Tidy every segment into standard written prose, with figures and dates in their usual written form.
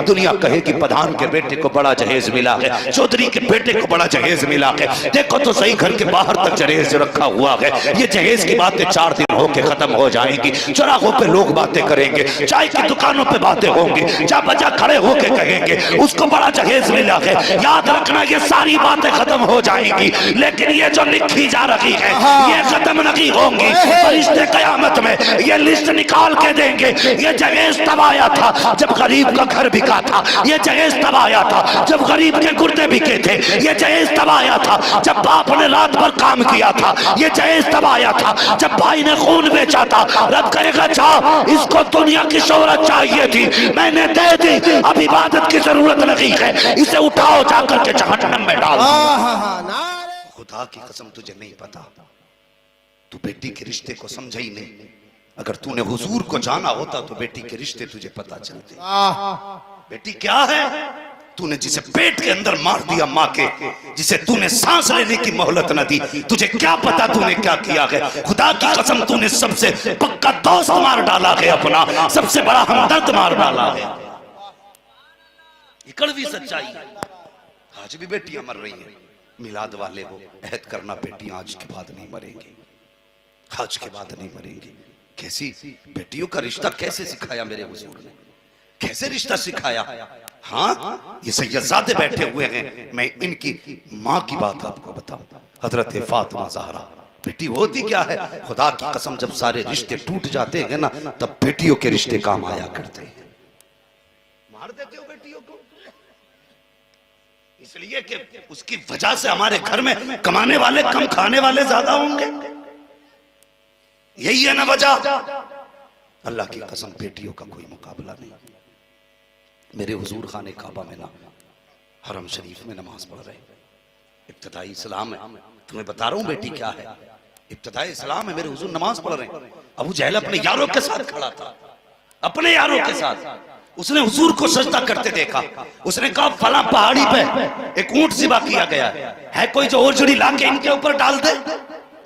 दुनिया कहे कि प्रधान के बेटे को बड़ा जहेज मिला है, चौधरी के बेटे को बड़ा जहेज मिला है, देखो तो सही घर के बाहर तक जहेज रखा हुआ है। ये जहेज की बातें 4 दिन होके खत्म हो जाएंगी। चौराहों पे लोग बातें करेंगे, चाय की दुकानों पे बातें होंगी, जा बजा खड़े होके कहेंगे उसको बड़ा जहेज मिला है। याद रखना ये सारी बातें खत्म हो जाएंगी, लेकिन ये जो लिखी जा रही है ये खत्म नहीं होंगी। फरिश्ते कयामत में ये लिस्ट निकाल के देंगे। ये जहेज तब आया था जब गरीब का घर बिका था, ये जहेज तब आया था जब गरीब के गुर्दे बिके थे, ये जहेज तब आया था जब बाप ने रात भर काम किया था, ये जहेज तब आया था जब भाई ने खून बेचा था। रब कहेगा जा इसको दुनिया की शोहरत चाहिए थी, मैंने दे दी, अब इबादत की जरूरत नहीं है, इसे उठाओ जाकर के जहन्नम में डाल। खुदा की कसम तुझे नहीं पता, तू बेटी के रिश्ते को समझा ही नहीं। अगर तूने हुजूर को जाना होता तो बेटी के रिश्ते तुझे पता चलते। बेटी क्या है? तूने जिसे पेट के अंदर मार दिया माँ के, जिसे तूने सांस लेने की मोहलत न दी, तुझे क्या पता तूने क्या किया है? खुदा की कसम तूने सबसे पक्का दोस्त मार डाला है, अपना सबसे बड़ा हमदर्द मार डाला है। कड़वी सच्चाई। आज भी बेटियां मर रही हैं। मिलाद वाले हो, अहद करना बेटियां आज के बाद नहीं मरेंगी, आज के बाद नहीं मरेंगी। कैसी बेटियों का रिश्ता कैसे सिखाया मेरे हुजूर ने, कैसे रिश्ता सिखाया। हाँ, ये सैयदजादे बैठे हुए हैं, मैं इनकी माँ की बात आपको बताऊं। हजरत फातिमा ज़हरा बेटी होती क्या है? खुदा की कसम जब सारे रिश्ते टूट जाते हैं ना, तब बेटियों के रिश्ते काम आया करते हैं। मार देते हो बेटियों को इसलिए कि उसकी वजह से हमारे घर में कमाने वाले कम, खाने वाले ज्यादा होंगे। यही है ना वजह। अल्लाह की कसम बेटियों का कोई मुकाबला नहीं। मेरे हुजूर खाने काबा में ना, हरम शरीफ में नमाज पढ़ रहे, इब्तिदाई इस्लाम है। तुम्हें बता रहा हूं बेटी क्या है, इब्तिदाई इस्लाम है। मेरे हुजूर नमाज पढ़ रहे हैं, अबू जहल अपने यारों के साथ खड़ा था, अपने यारों के साथ। उसने हुजूर को सजदा करते देखा, उसने कहा फला पहाड़ी पे एक ऊंट ज़िबा किया गया है, कोई जो ओझड़ी ला के इनके ऊपर डाल दे।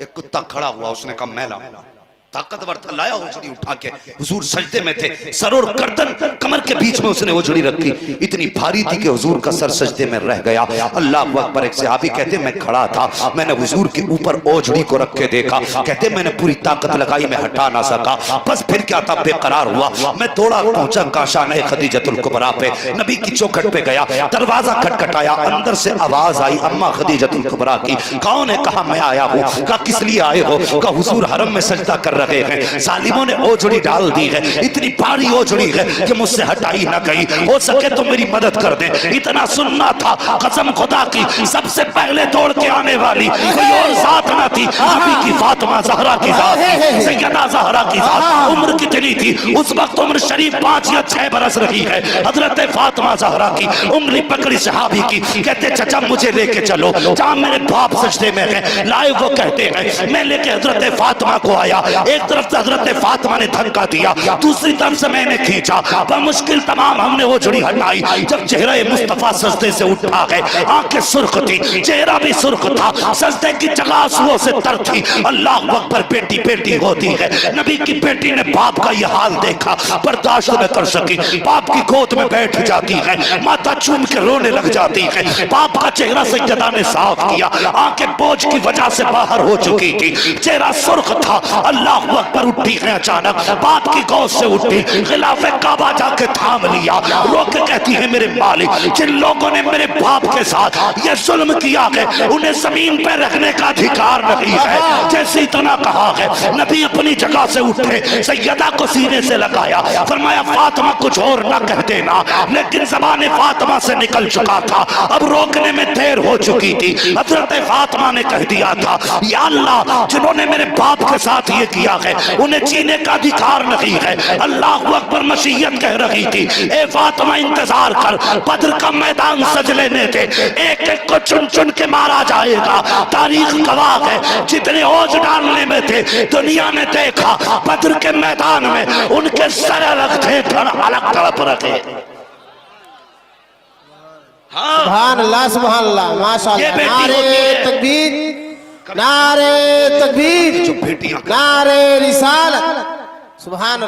एक कुत्ता खड़ा हुआ, उसने कहा मैं लाऊंगा। ताकतवर था, लाया ओझड़ी उठा के। हुजूर सजदे में थे, सर और गर्दन कमर के बीच में उसने ओझड़ी रखी, इतनी भारी थी कि हुजूर का सर सजदे में रह गया। अल्लाह अकबर। एक सहाबी कहते मैं खड़ा था, मैंने हुजूर के ऊपर ओझड़ी को रख के देखा, कहते मैंने पूरी ताकत लगाई, मैं हटा ना सका। बस फिर क्या था, बेकरार हुआ। मैं दौड़ा पहुंचा काशाने खदीजतुल कुबरा पे, नबी की चौखट पे गया, दरवाजा खटखटाया, अंदर से आवाज आई अम्मा खदीजतुल कुबरा की। कौन है? कहा मैं आया हूँ। कहा किस लिए आए हो? कहा हुजूर हरम में सजदा कर रहे हैं, जालिमों ने ओझड़ी डाल दी है, इतनी भारी ओझड़ी है कि मुझसे हटाई ना गई, हो सके तो मेरी मदद कर दे। इतना सुनना था, कसम खुदा की सबसे पहले दौड़ के आने वाली कोई और जात ना थी, नबी की फातिमा ज़हरा की जात, सैयदा ज़हरा की जात। उम्र कितनी थी उस वक्त? उम्र शरीफ 5 या 6 बरस रही है। हजरत फातिमा ज़हरा की उंगली पकड़ी सहाबी की, कहते चचा मुझे लेके चलो, जहां मेरे बाप सजदे में है। लाए वो कहते हैं मैं लेके हजरत फातिमा को आया, एक तरफ से हजरत फातिमा ने धक्का दिया, दूसरी तरफ से मैंने खींचा, बमुश्किल तमाम हमने वो झुड़ी हटाई। जब चेहरा मुस्तफा सजदे से उठा है, आंखें सुर्ख थी, चेहरा भी सुर्ख था, सजदे की जगह आंसुओं से तर थी। अल्लाह अकबर। बेटी बेटी होती है। नबी की बेटी ने बाप का यह हाल देखा, बर्दाश्त न कर सकी, बाप की गोद में बैठ जाती है, माथा चूम के रोने लग जाती है। बाप का चेहरा सैयदा ने साफ किया, आंखें बोझ की वजह से बाहर हो चुकी थी, चेहरा सुर्ख था। अल्लाह अकबर। उठी है अचानक, बाप की गोद से उठी, खिलाफे काबा जाके थाम लिया, रो के कहती है मेरे मालिक, जिन लोगों ने मेरे बाप के साथ ये जुल्म किया है उन्हें जमीन पे रखने का अधिकार नहीं है। जैसे इतना कहा है, नबी अपनी जगह से उठे, सैयदा को सीने से लगाया, फरमाया फातिमा कुछ और ना कह देना, लेकिन ज़बान फातिमा से निकल चुका था, अब रोकने में देर हो चुकी थी। हजरत फातिमा ने कह दिया था या अल्लाह, जिन्होंने मेरे बाप के साथ ये किया है उन्हें जीने का अधिकार नहीं है। अल्लाह अकबर। मसीहत कह रही थी ए फातिमा इंतजार कर, बद्र का मैदान सज लेने थे, एक एक को चुन चुन के मारा जाएगा। तारीख गवाह है, जितने ओझ डालने में थे दुनिया ने देखा, बद्र के मैदान में उनके सर अलग थे, धड़ अलग तड़प रखे। सुभान अल्लाह, सुभान अल्लाह, माशाअल्लाह। नारे तकबीर, नारे तकबीर, नारे रिसालत, सुभान अल्लाह।